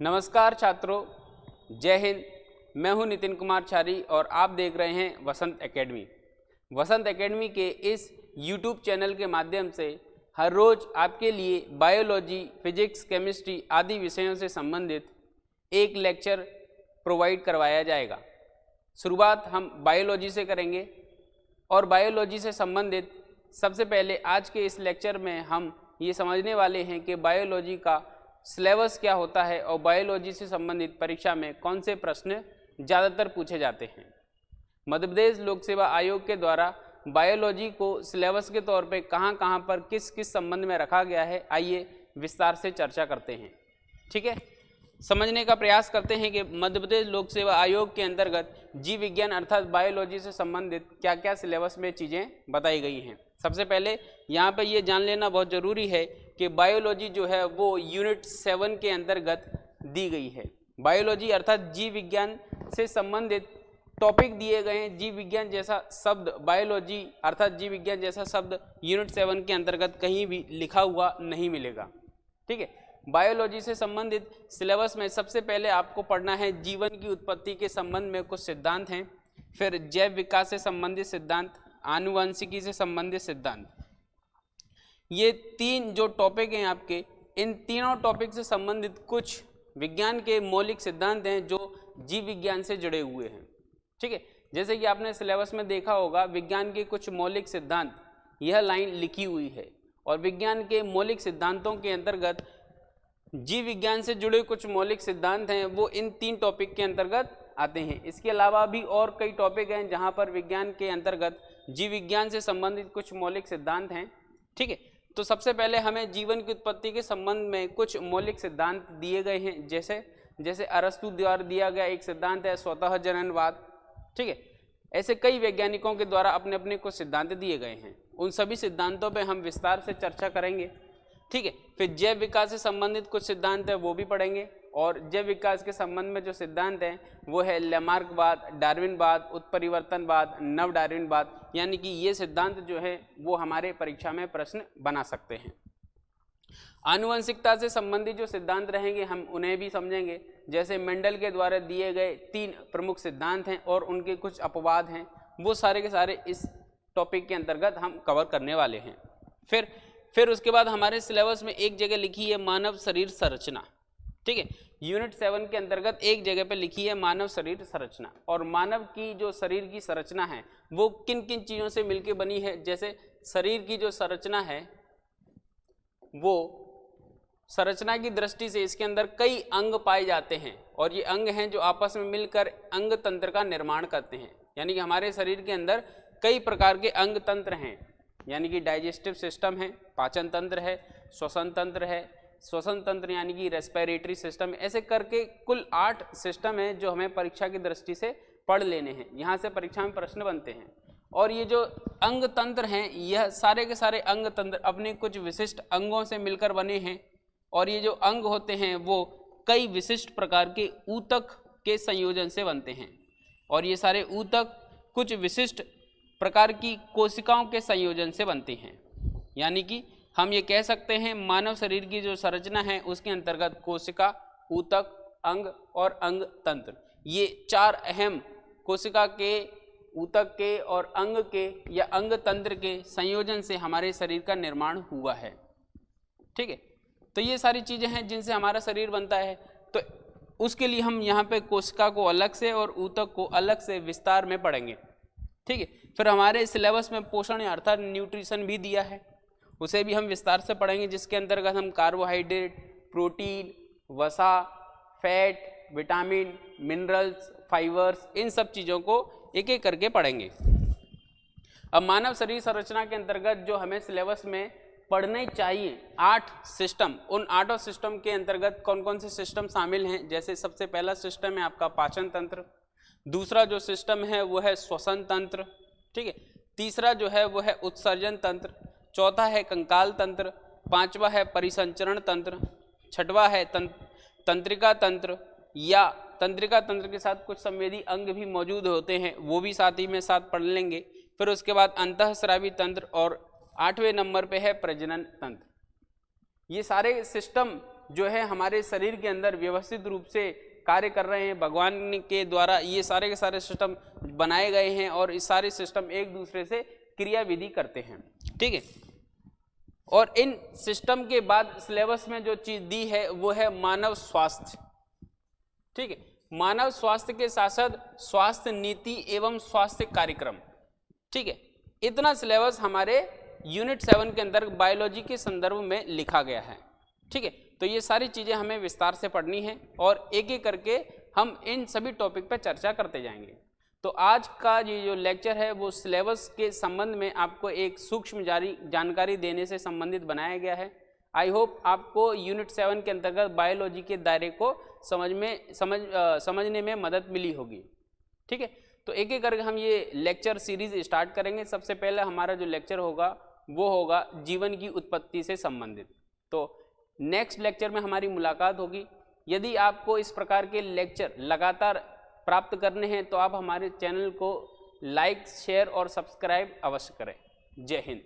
नमस्कार छात्रों, जय हिंद। मैं हूं नितिन कुमार छारी और आप देख रहे हैं वसंत एकेडमी। वसंत एकेडमी के इस YouTube चैनल के माध्यम से हर रोज आपके लिए बायोलॉजी, फिजिक्स, केमिस्ट्री आदि विषयों से संबंधित एक लेक्चर प्रोवाइड करवाया जाएगा। शुरुआत हम बायोलॉजी से करेंगे और बायोलॉजी से संबंधित सबसे पहले आज के इस लेक्चर में हम ये समझने वाले हैं कि बायोलॉजी का सिलेबस क्या होता है और बायोलॉजी से संबंधित परीक्षा में कौन से प्रश्न ज़्यादातर पूछे जाते हैं। मध्य प्रदेश लोक सेवा आयोग के द्वारा बायोलॉजी को सिलेबस के तौर पे कहां पर किस किस संबंध में रखा गया है, आइए विस्तार से चर्चा करते हैं। ठीक है, समझने का प्रयास करते हैं कि मध्य प्रदेश लोक सेवा आयोग के अंतर्गत जीव विज्ञान अर्थात बायोलॉजी से संबंधित क्या क्या सिलेबस में चीज़ें बताई गई हैं। सबसे पहले यहाँ पे ये जान लेना बहुत ज़रूरी है कि बायोलॉजी जो है वो यूनिट 7 के अंतर्गत दी गई है। बायोलॉजी अर्थात जीव विज्ञान से संबंधित टॉपिक दिए गए हैं। जीव विज्ञान जैसा शब्द, बायोलॉजी अर्थात जीव विज्ञान जैसा शब्द यूनिट 7 के अंतर्गत कहीं भी लिखा हुआ नहीं मिलेगा। ठीक है, बायोलॉजी से संबंधित सिलेबस में सबसे पहले आपको पढ़ना है जीवन की उत्पत्ति के संबंध में कुछ सिद्धांत हैं, फिर जैव विकास से संबंधित सिद्धांत, आनुवंशिकी से संबंधित सिद्धांत। ये तीन जो टॉपिक हैं आपके, इन तीनों टॉपिक से संबंधित कुछ विज्ञान के मौलिक सिद्धांत हैं जो जीव विज्ञान से जुड़े हुए हैं। ठीक है, जैसे कि आपने सिलेबस में देखा होगा विज्ञान के कुछ मौलिक सिद्धांत, यह लाइन लिखी हुई है और विज्ञान के मौलिक सिद्धांतों के अंतर्गत जीव विज्ञान से जुड़े कुछ मौलिक सिद्धांत हैं वो इन तीन टॉपिक के अंतर्गत आते हैं। इसके अलावा भी और कई टॉपिक हैं जहां पर विज्ञान के अंतर्गत जीव विज्ञान से संबंधित कुछ मौलिक सिद्धांत हैं। ठीक है, तो सबसे पहले हमें जीवन की उत्पत्ति के संबंध में कुछ मौलिक सिद्धांत दिए गए हैं। जैसे अरस्तु द्वारा दिया गया एक सिद्धांत है स्वतः जननवाद। ठीक है, ऐसे कई वैज्ञानिकों के द्वारा अपने अपने कुछ सिद्धांत दिए गए हैं। उन सभी सिद्धांतों पर हम विस्तार से चर्चा करेंगे। ठीक है, फिर जैव विकास से संबंधित कुछ सिद्धांत है वो भी पढ़ेंगे और जैव विकास के संबंध में जो सिद्धांत हैं वो है लैमार्कवाद, डार्विनवाद, उत्परिवर्तनवाद, नव डार्विनवाद। यानी कि ये सिद्धांत जो है वो हमारे परीक्षा में प्रश्न बना सकते हैं। आनुवंशिकता से संबंधित जो सिद्धांत रहेंगे हम उन्हें भी समझेंगे। जैसे मेंडल के द्वारा दिए गए 3 प्रमुख सिद्धांत हैं और उनके कुछ अपवाद हैं, वो सारे के सारे इस टॉपिक के अंतर्गत हम कवर करने वाले हैं। फिर उसके बाद हमारे सिलेबस में एक जगह लिखी है मानव शरीर संरचना। ठीक है, यूनिट 7 के अंतर्गत एक जगह पे लिखी है मानव शरीर संरचना। और मानव की जो शरीर की संरचना है वो किन किन चीज़ों से मिलकर बनी है। जैसे शरीर की जो संरचना है वो संरचना की दृष्टि से इसके अंदर कई अंग पाए जाते हैं और ये अंग हैं जो आपस में मिलकर अंग तंत्र का निर्माण करते हैं। यानी कि हमारे शरीर के अंदर कई प्रकार के अंग तंत्र हैं, यानी कि डाइजेस्टिव सिस्टम है, पाचन तंत्र है, श्वसन तंत्र है, श्वसन तंत्र यानी कि रेस्पिरेटरी सिस्टम। ऐसे करके कुल 8 सिस्टम है जो हमें परीक्षा की दृष्टि से पढ़ लेने हैं। यहाँ से परीक्षा में प्रश्न बनते हैं। और ये जो अंग तंत्र हैं यह सारे के सारे अंग तंत्र अपने कुछ विशिष्ट अंगों से मिलकर बने हैं और ये जो अंग होते हैं वो कई विशिष्ट प्रकार के ऊतक के संयोजन से बनते हैं और ये सारे ऊतक कुछ विशिष्ट प्रकार की कोशिकाओं के संयोजन से बनती हैं। यानी कि हम ये कह सकते हैं मानव शरीर की जो संरचना है उसके अंतर्गत कोशिका, ऊतक, अंग और अंग तंत्र, ये 4 अहम कोशिका के, ऊतक के और अंग के या अंग तंत्र के संयोजन से हमारे शरीर का निर्माण हुआ है। ठीक है, तो ये सारी चीज़ें हैं जिनसे हमारा शरीर बनता है। तो उसके लिए हम यहाँ पे कोशिका को अलग से और ऊतक को अलग से विस्तार में पढ़ेंगे। ठीक है, फिर हमारे सिलेबस में पोषण अर्थात न्यूट्रिशन भी दिया है, उसे भी हम विस्तार से पढ़ेंगे, जिसके अंतर्गत हम कार्बोहाइड्रेट, प्रोटीन, वसा, फैट, विटामिन, मिनरल्स, फाइबर्स, इन सब चीज़ों को एक एक करके पढ़ेंगे। अब मानव शरीर संरचना के अंतर्गत जो हमें सिलेबस में पढ़ने चाहिए 8 सिस्टम, उन 8 सिस्टम के अंतर्गत कौन कौन से सिस्टम शामिल हैं। जैसे सबसे पहला सिस्टम है आपका पाचन तंत्र, दूसरा जो सिस्टम है वो है श्वसन तंत्र। ठीक है, तीसरा जो है वो है उत्सर्जन तंत्र, चौथा है कंकाल तंत्र, पांचवा है परिसंचरण तंत्र, छठवा है तंत्रिका तंत्र या तंत्रिका तंत्र के साथ कुछ संवेदी अंग भी मौजूद होते हैं, वो भी साथ ही में साथ पढ़ लेंगे। फिर उसके बाद अंतःस्रावी तंत्र और 8वें नंबर पे है प्रजनन तंत्र। ये सारे सिस्टम जो है हमारे शरीर के अंदर व्यवस्थित रूप से कार्य कर रहे हैं। भगवान के द्वारा ये सारे के सारे सिस्टम बनाए गए हैं और इस सारे सिस्टम एक दूसरे से क्रियाविधि करते हैं, ठीक है। और इन सिस्टम के बाद सिलेबस में जो चीज दी है वो है मानव स्वास्थ्य, ठीक है। मानव स्वास्थ्य के साथ साथ स्वास्थ्य नीति एवं स्वास्थ्य कार्यक्रम, ठीक है। इतना सिलेबस हमारे यूनिट 7 के अंदर बायोलॉजी के संदर्भ में लिखा गया है, ठीक है। तो ये सारी चीजें हमें विस्तार से पढ़नी है और एक एक करके हम इन सभी टॉपिक पर चर्चा करते जाएंगे। तो आज का ये जो लेक्चर है वो सिलेबस के संबंध में आपको एक सूक्ष्म जानकारी देने से संबंधित बनाया गया है। आई होप आपको यूनिट 7 के अंतर्गत बायोलॉजी के दायरे को समझने में मदद मिली होगी, ठीक है। तो एक एक करके हम ये लेक्चर सीरीज स्टार्ट करेंगे। सबसे पहले हमारा जो लेक्चर होगा वो होगा जीवन की उत्पत्ति से संबंधित। तो नेक्स्ट लेक्चर में हमारी मुलाकात होगी। यदि आपको इस प्रकार के लेक्चर लगातार प्राप्त करने हैं तो आप हमारे चैनल को लाइक, शेयर और सब्सक्राइब अवश्य करें। जय हिंद।